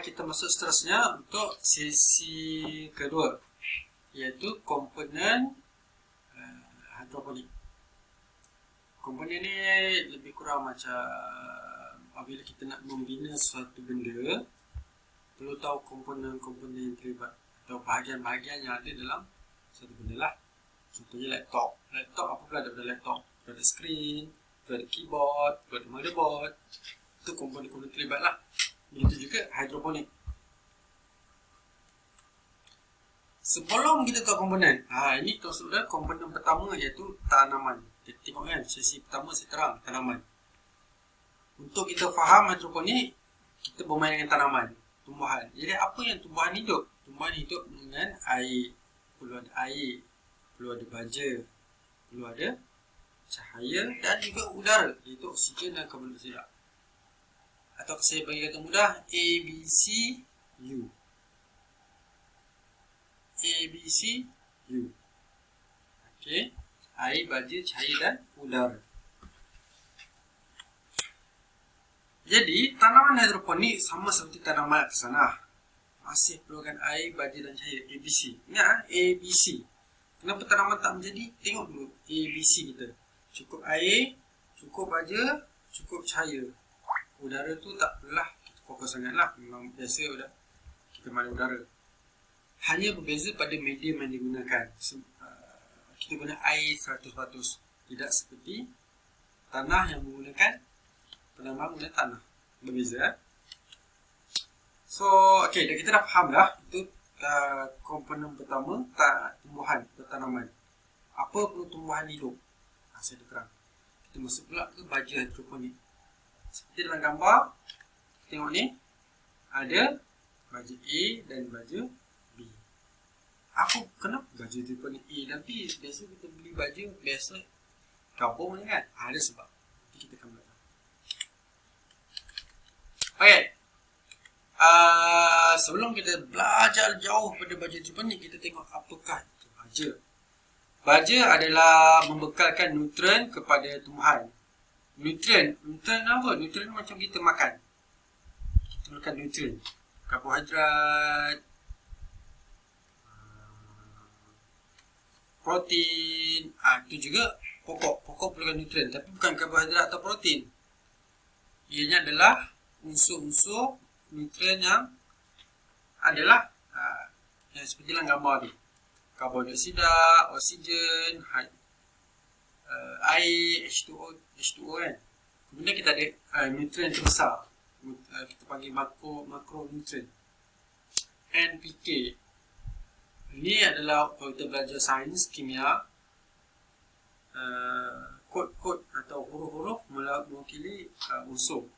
kita masuk seterusnya untuk sesi kedua, iaitu komponen hidroponik. Komponen ni lebih kurang macam apabila kita nak membina suatu benda, perlu tahu komponen-komponen yang terlibat atau bahagian-bahagian yang ada dalam suatu benda lah. Contohnya laptop. Apa pula ada pada laptop? Perlu ada skrin, perlu ada keyboard, perlu ada motherboard. Itu komponen-komponen terlibat lah. Begitu juga hidroponik. Sebelum kita tahu komponen, ini maksudnya komponen pertama iaitu tanaman. Kita tengok kan, sesi pertama saya terang tanaman. Untuk kita faham hidroponik, kita bermain dengan tanaman, tumbuhan. Jadi apa yang tumbuhan hidup? Tumbuhan hidup dengan air. Perlu ada air, perlu ada baja, perlu ada cahaya dan juga udara, iaitu oksigen dan karbon dioksida. Atau saya bagi kata mudah, A, B, C, U. A, B, C, U. Okey. Air, baja, cahaya dan udara. Jadi, tanaman hidroponik sama seperti tanaman atas tanah. Masih perlukan air, baja dan cahaya. A, B, C. Ingat, A, B, C. Kenapa tanaman tak menjadi? Tengok dulu A, B, C kita. Cukup air, cukup baja, cukup cahaya. Udara tu tak perlulah kita fokus sangat lah. Memang biasa kita mana udara. Hanya berbeza pada medium yang digunakan. Kita guna air 100%. Tidak seperti tanah yang menggunakan penambang guna tanah. Berbeza. So, okay, kita dah faham dah. Itu komponen pertama, tumbuhan atau tanaman. Apa perlu tumbuhan hidup? Saya dah terang. Kita masuk pula ke baja hidroponik. Seperti dalam gambar, tengok ni, ada baja A dan baja B. Kenapa baja hidroponik A dan B? Biasa kita beli baja, biasa gabung je kan? Ada sebab. Nanti kita akan belajar. Okay. Sebelum kita belajar jauh pada baja hidroponik, kita tengok apakah itu baja. Baja adalah membekalkan nutrien kepada tumbuhan. Nutrien apa? Nutrien macam kita makan. Kita makan nutrien. Karbohidrat, protein. Itu juga pokok. Pokok perlukan nutrien. Tapi bukan karbohidrat atau protein. Ianya adalah unsur-unsur nutrien yang adalah yang seperti dalam gambar ni. Karbon dioksida, oksigen, air, H2O kan. Kemudian kita ada nutrien terbesar. Kita panggil makronutrien. NPK. Ini adalah kalau kita belajar sains, kimia, kod-kod atau huruf-huruf mewakili unsur.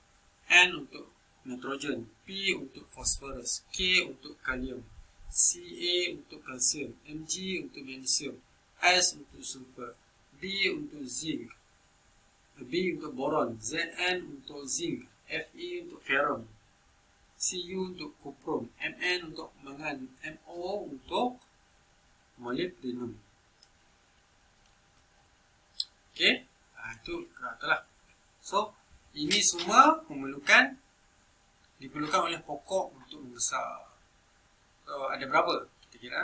N untuk nitrogen, P untuk fosforus, K untuk kalium, Ca untuk kalsium, Mg untuk magnesium, S untuk sulfur, B untuk zinc, B untuk boron, Zn untuk zinc, Fe untuk ferrum, Cu untuk kuprum, Mn untuk mangan, Mo untuk molybdenum. Okey, itu katalah. So, ini semua diperlukan oleh pokok untuk membesar. So, ada berapa? Kita kira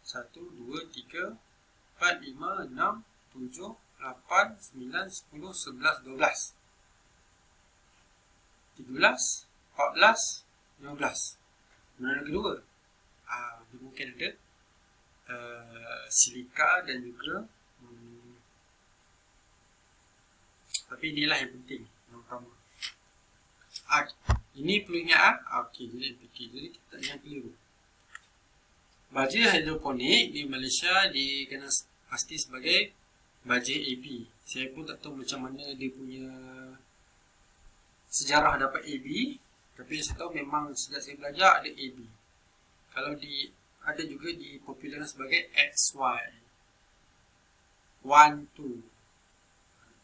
1, 2, 3, 4, 5, 6, 7, 8, 9, 10, 11, 12, 13, 14, 15. Mana yang kedua? Mungkin ada silika dan juga tapi inilah yang penting, yang pertama. Ini perlu ingat okey, jadi NPK. Jadi kita yang keliru. Baja hidroponik di Malaysia dikenal pasti sebagai baja AB. Saya pun tak tahu macam mana dia punya sejarah dapat AB, tapi saya tahu memang sejak saya belajar ada AB. Kalau ada juga dipopularkan sebagai XY 1, 2.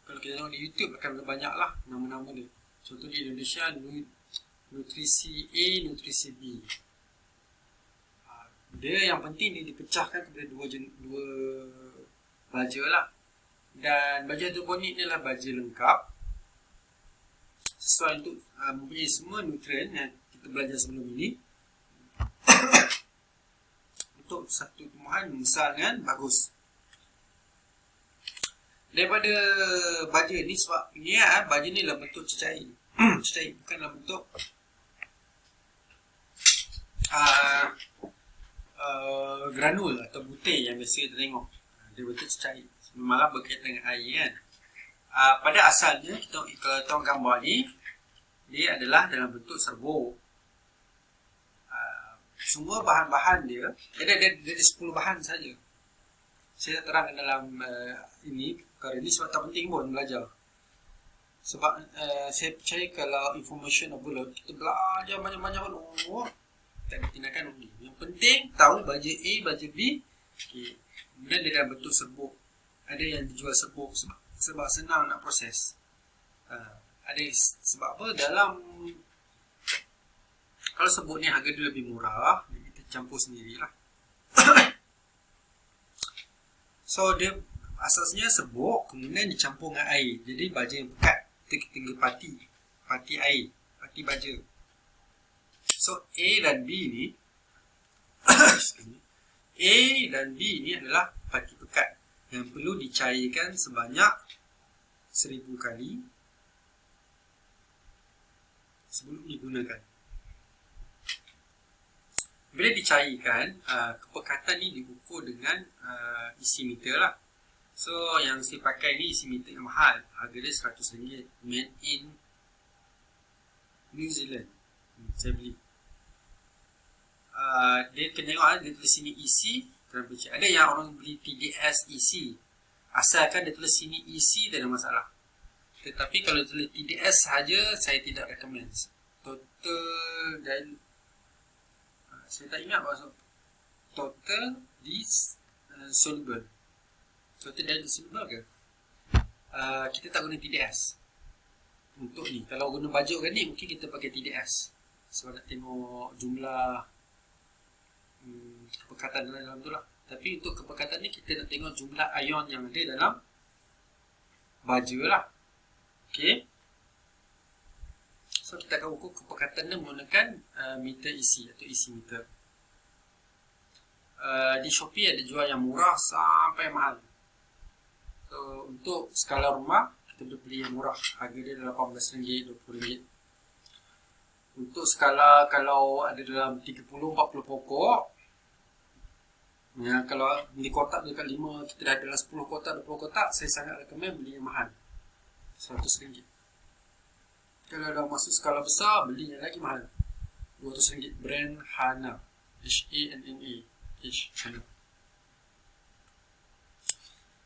Kalau kita tengok di YouTube akan banyak lah nama-nama dia. Contoh di Indonesia, nutrisi A, nutrisi B. Dia yang penting dia dipecahkan kepada dua baja lah. Dan baja hidroponik ni adalah baja lengkap. Sesuai untuk mempunyai semua nutrien yang kita kita belajar sebelum ini. Untuk satu tumbuhan besar kan bagus daripada baja ni, sebab ni baja ni dalam bentuk cecair. Cecair bukan dalam bentuk granul atau butir yang biasa kita tengok. Dia bentuk cecair, malah berkaitan dengan air kan. Pada asalnya kita, kalau tengok gambar ni, dia adalah dalam bentuk serbuk. Semua bahan-bahan dia ada 10 bahan saja. Saya terangkan dalam ini perkara ini sebab tak penting pun belajar. Sebab saya percaya kalau information overload, kita belajar banyak-banyak pun tak ada tindakan undi. Yang penting tahu baja A, baja B. Okay. Kemudian dia dalam bentuk serbuk. Ada yang dijual serbuk sebab senang nak proses. Ada sebab apa, dalam kalau serbuk ni harga dia lebih murah, kita campur sendirilah. So dia asasnya serbuk, kemudian dicampur dengan air. Jadi baja yang pekat, kita tinggal pati air, pati baja. So A dan B ni A dan B ni adalah pati pekat yang perlu dicairkan sebanyak 1000 kali sebelum digunakan. Bila dicairkan, kepekatan ni diukur dengan isi meter lah. So yang saya pakai ni isi meter yang mahal, harga dia RM100, made in New Zealand. Saya beli. Dia kena tengok dia tulis sini isi. Ada yang orang beli TDS isi, asalkan dia tulis sini isi, tak ada masalah. Tetapi kalau tulis TDS sahaja, saya tidak recommend. Total dan saya tak ingat maksud total dissoluble. Total dissoluble ke? Kita tak guna TDS untuk ni. Kalau guna baju organik mungkin kita pakai TDS sebab nak tengok jumlah kepekatan dalam tu lah. Tapi untuk kepekatan ni kita nak tengok jumlah ion yang ada dalam baja lah. Okay. So kita akan ukur kepekatan dia menggunakan meter isi atau isi meter. Di Shopee ada jual yang murah sampai mahal. So untuk skala rumah kita boleh beli yang murah, harga dia RM18, RM20. Untuk skala kalau ada dalam 30-40 pokok, ya, kalau beli kotak dekat 5, kita dah ada dalam 10 kotak, 20 kotak, saya sangat recommend beli yang mahal, RM100. Kalau dah masuk skala besar, beli yang lagi mahal, RM200, brand Hana, H-A-N-N-A, Hana.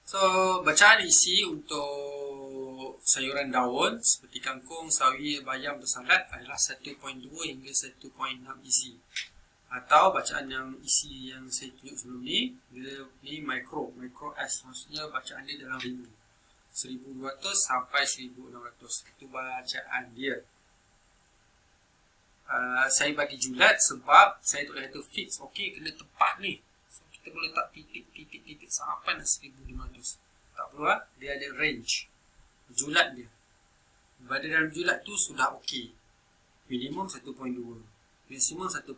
So bacaan isi untuk sayuran daun seperti kangkung, sawi, bayam, bersalad adalah 1.2 hingga 1.6 isi. Atau bacaan yang isi yang saya tunjuk sebelum ni, dia ni micro S, maksudnya bacaan dia dalam ribu, 1200 sampai 1600. Itu bacaan dia. Saya bagi julat sebab saya tak boleh kata fix, okey kena tepat ni. So, kita boleh tak titik sampai 1500. Tak perlu lah, dia ada range julat dia. Pada dalam julat tu sudah okey. Minimum 1.2, maksimum 1.6.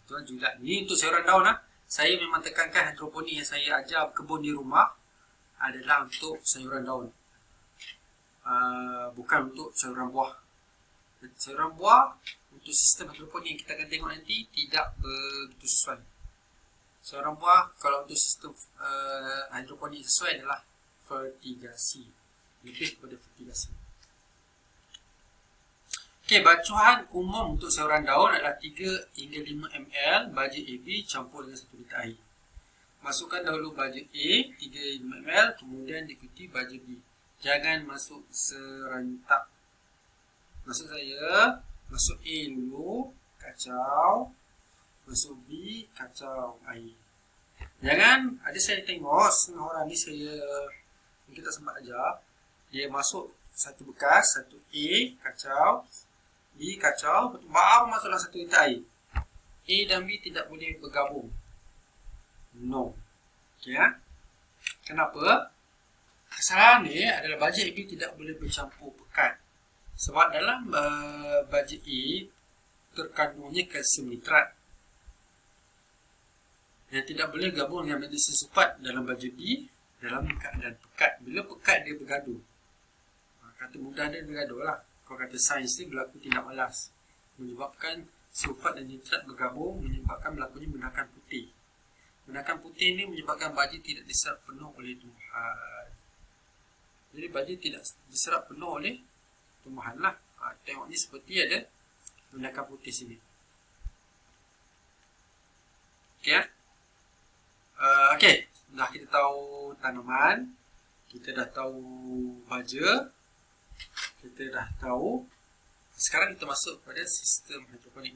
Itu julat. Ni untuk sayuran daun lah. Saya memang tekankan hidroponik yang saya ajar kebun di rumah adalah untuk sayuran daun, bukan untuk sayuran buah. Sayuran buah untuk sistem hidroponik yang kita akan tengok nanti tidak begitu sesuai. Sayuran buah kalau untuk sistem hidroponik sesuai adalah fertigasi, lebih kepada fertigasi. Okey, bacuhan umum untuk sayuran daun adalah 3 hingga 5 ml baja AB campur dengan 1 liter air. Masukkan dahulu baja A 3 hingga 5 ml, kemudian diikuti baja B. Jangan masuk serentak. Maksud saya, masuk A dulu, kacau. Masuk B, kacau air. Jangan, ada saya tengok setengah orang ni, saya mungkin tak sempat ajar. Dia masuk satu bekas, satu A, kacau. B, kacau, baru masuklah 1 liter air. A dan B tidak boleh bergabung. No. Okay, ya? Kenapa? Kesalahan ni adalah baja AB tidak boleh bercampur pekat. Sebab dalam baja A terkandungnya kalsium nitrat yang tidak boleh gabung dengan magnesium sulfat dalam baju B dalam keadaan pekat. Bila pekat dia bergaduh. Kata mudah dia bergaduh lah. Kalau kata sains ni berlaku tindak malas. Menyebabkan sulfat dan nitrat bergabung, menyebabkan berlakunya benarkan putih. Benarkan putih ni menyebabkan baju tidak diserap penuh oleh tumbuhan. Jadi baju tidak diserap penuh oleh tumbuhan lah. Tengok ni seperti ada benarkan putih sini. Okey ya. Okey, dah kita tahu tanaman, kita dah tahu baja, kita dah tahu. Sekarang kita masuk pada sistem hidroponik.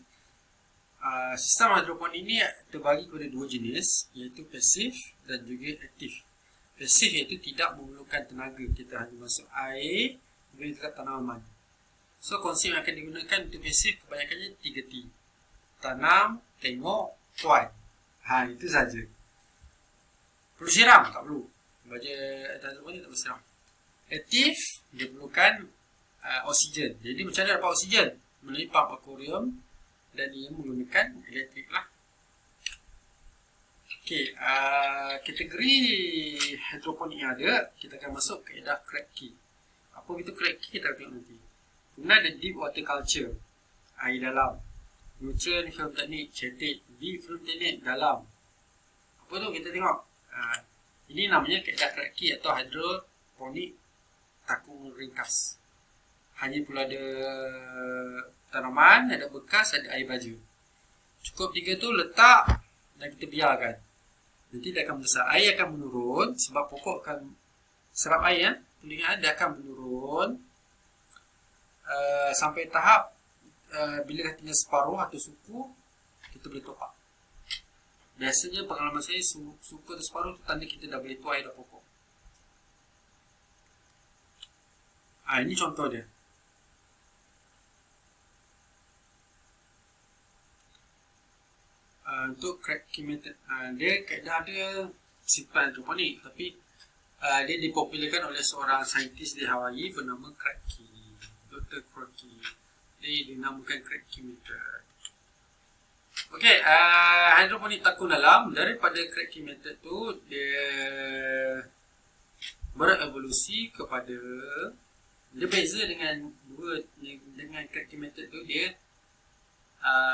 Sistem hidroponik ini terbagi kepada dua jenis, iaitu pasif dan juga aktif. Pasif iaitu tidak memerlukan tenaga, kita hanya masuk air, kemudian kita tanaman. So konsep yang akan digunakan untuk pasif kebanyakannya 3T. Tanam, tengok, tuai. Itu saja. Perlu siram? Tak perlu. Baja hidroponik tak perlu siram. Aktif, dia perlukan oksigen. Jadi macam mana dapat oksigen? Melalui pump akuarium dan dia menggunakan elektrik lah. Okey, kategori hidroponik yang ada, kita akan masuk kaedah Kratky. Apa itu Kratky kita akan tengok nanti. Kemudian ada deep water culture, air dalam. Nutrient film teknik, cetek. Deep film teknik, dalam. Apa tu kita tengok. Ini namanya kaedah Kratky atau hidroponik takung ringkas. Hanya perlu ada tanaman, ada bekas, ada air baju. Cukup 3 tu letak dan kita biarkan. Nanti dia akan besar. Air akan menurun sebab pokok akan serap air. Dia akan menurun sampai tahap bila dah tinggal separuh atau suku, kita boleh top up. Biasanya pengalaman saya suku atau separuh tu tanda kita dah boleh tuai dah pokok. Ini contoh dia. Untuk Kratky method, dia kaedah dia simpan hidroponik, tapi dia dipopularkan oleh seorang saintis di Hawaii bernama Kratky, Dr. Kratky. Dia dinamakan Kratky method. Okey, hidroponik takung dalam, daripada Kratky method tu dia berevolusi kepada, dia beza dengan Kratky method tu. Dia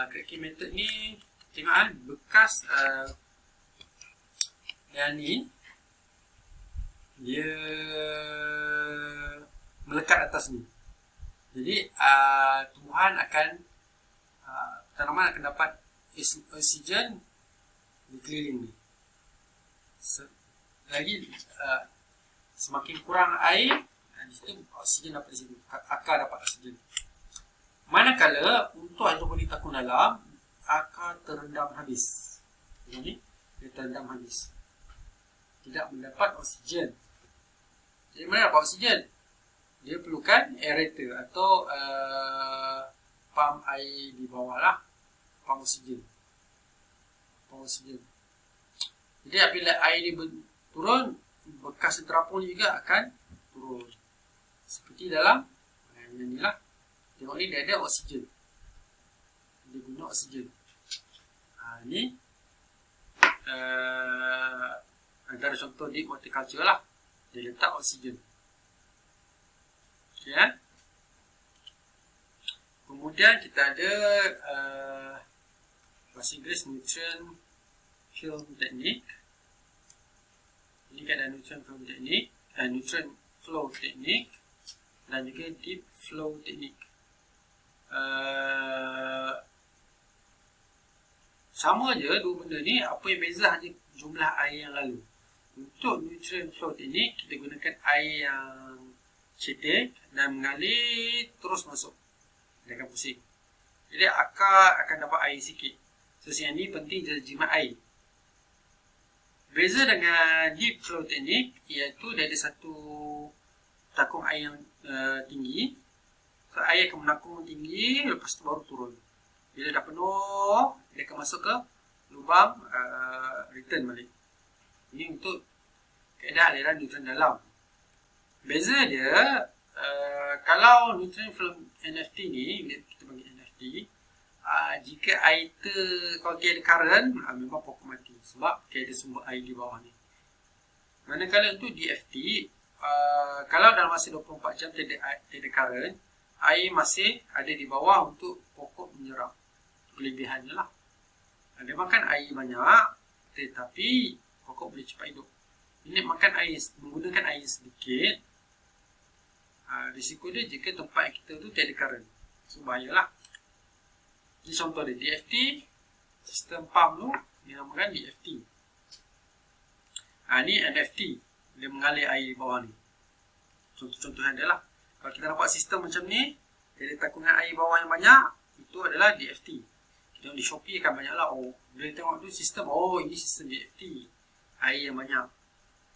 Kratky method ni tengok bekas yang ni dia melekat atas ni. Jadi tumbuhan akan tanaman akan dapat oksigen di keliling ni. Lagi semakin kurang air, di situ oksigen dapat di situ, akar dapat oksigen. Manakala untuk hidroponik takung dalam, akar terendam habis. Ini dia terendam habis. Tidak mendapat oksigen. Jadi mana dapat oksigen? Dia perlukan aerator atau pump air di bawah lah. Pump oksigen. Jadi apabila air dia turun, bekas terapung juga akan turun. Seperti dalam yang ni lah. Tengok ni dia ada oksigen. Dia guna oksigen. Ni antara contoh deep water culture lah. Dia letak oksigen. Okay, kemudian kita ada bahasa Inggeris nutrient film technique. Ini kan ada nutrient film technique, nutrient flow technique dan juga deep flow technique. Sama je dua benda ni, apa yang beza hanya jumlah air yang lalu. Untuk nutrient flow technique, kita gunakan air yang cetek dan mengalir terus masuk. Dia akan pusing. Jadi akar akan dapat air sikit. So yang ni penting jimat air. Beza dengan deep flow technique, iaitu dia ada satu takung air yang tinggi. So air akan menakung tinggi, lepas tu baru turun. Bila dah penuh, dia akan masuk ke lubang, return balik. Ini untuk kaedah aliran nutrien dalam. Beza dia, kalau nutrien film NFT ni, kita panggil NFT, jika air kalau tiada current, memang pokok mati sebab tiada sumber air di bawah ni. Manakala untuk DFT, kalau dalam masa 24 jam tiada current, air masih ada di bawah untuk pokok menyerap. Kelebihannya lah, dia makan air banyak, tetapi pokok boleh cepat hidup. Ini makan air, menggunakan air sedikit. Risiko dia jika tempat yang kita tu tiada current, so bahayalah. Ini contoh dia, DFT, sistem pump tu dinamakan DFT. Ni NFT, dia mengalir air bawah ni. Contoh-contohnya adalah, kalau kita nampak sistem macam ni, dia takungan air bawah yang banyak, itu adalah DFT. Kita di Shopee akan banyak lah, bila tengok tu sistem, ini sistem DFT, air yang banyak.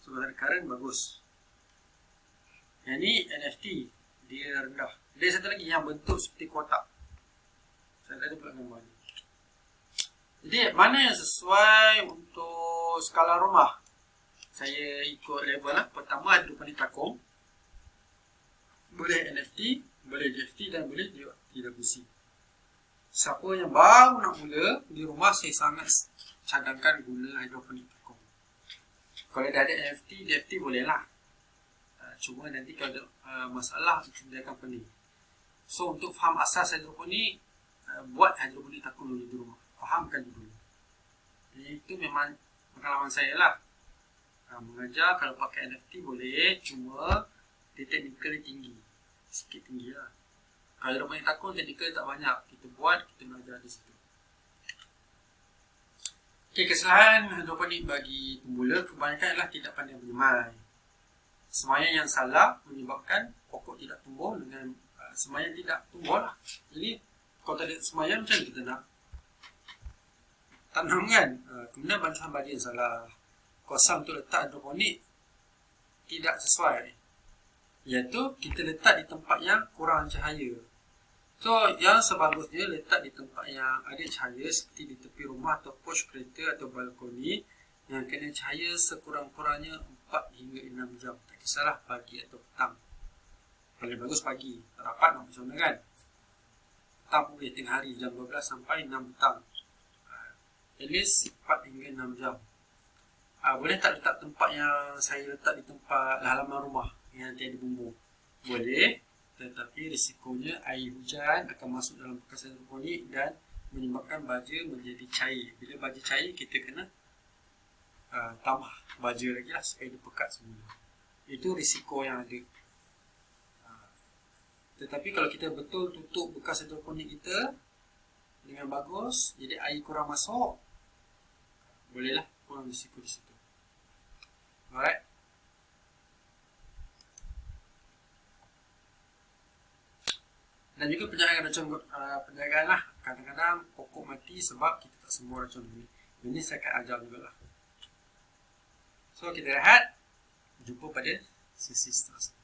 So kalau ada current, bagus. Yang ni NFT, dia rendah. Dia satu lagi yang bentuk seperti kotak. Saya ada pula gambar ni. Jadi mana yang sesuai untuk skala rumah? Saya ikut level lah. Pertama hidroponik takung, boleh NFT, boleh DFT dan boleh TWC. Siapa yang baru nak mula di rumah, saya sangat cadangkan guna hidroponik takung. Kalau dah ada NFT, DFT boleh lah. Cuma nanti kalau ada masalah, dia akan pening. So untuk faham asas hidroponik, buat hidroponik takung dulu di rumah. Fahamkan dulu. Itu memang pengalaman saya lah. Mengajar kalau pakai NFT boleh, cuma dia teknikal tinggi, sikit tinggi lah. Kalau hidroponik takung, teknikal tak banyak. Kita buat, kita belajar di situ. Kesalahan hidroponik bagi pemula kebanyakan adalah tidak pandai menyemai. Semaian yang salah menyebabkan pokok tidak tumbuh dengan semaian tidak tumbuh lah. Jadi kalau tak ada semaian, macam kita nak tanam kan? Kemudian bantuan bagi yang salah. Kawasan untuk letak hidroponik tidak sesuai, iaitu kita letak di tempat yang kurang cahaya. So yang sebagusnya letak di tempat yang ada cahaya, seperti di tepi rumah atau porch kereta atau balkoni, yang kena cahaya sekurang-kurangnya 4 hingga 6 jam. Tak kisahlah pagi atau petang. Paling bagus pagi, tak dapat nak macam mana kan. Petang boleh, tengah hari jam 12 sampai 6 petang. At least 4 hingga 6 jam. Boleh tak letak tempat yang saya letak di tempat halaman rumah yang tiada bumbung? Boleh, tetapi risikonya air hujan akan masuk dalam bekas hidroponik dan menyebabkan baja menjadi cair. Bila baja cair, kita kena tambah baja lagi lah supaya dia pekat semula. Itu risiko yang ada. Tetapi kalau kita betul tutup bekas hidroponik kita dengan bagus, jadi air kurang masuk, bolehlah kurang risiko di situ. Alright. Dan juga penjagaan lah. Kadang-kadang pokok mati sebab kita tak sembuh racun ini. Ini saya akan ajar juga lah. So kita rehat. Jumpa pada sesi seterusnya.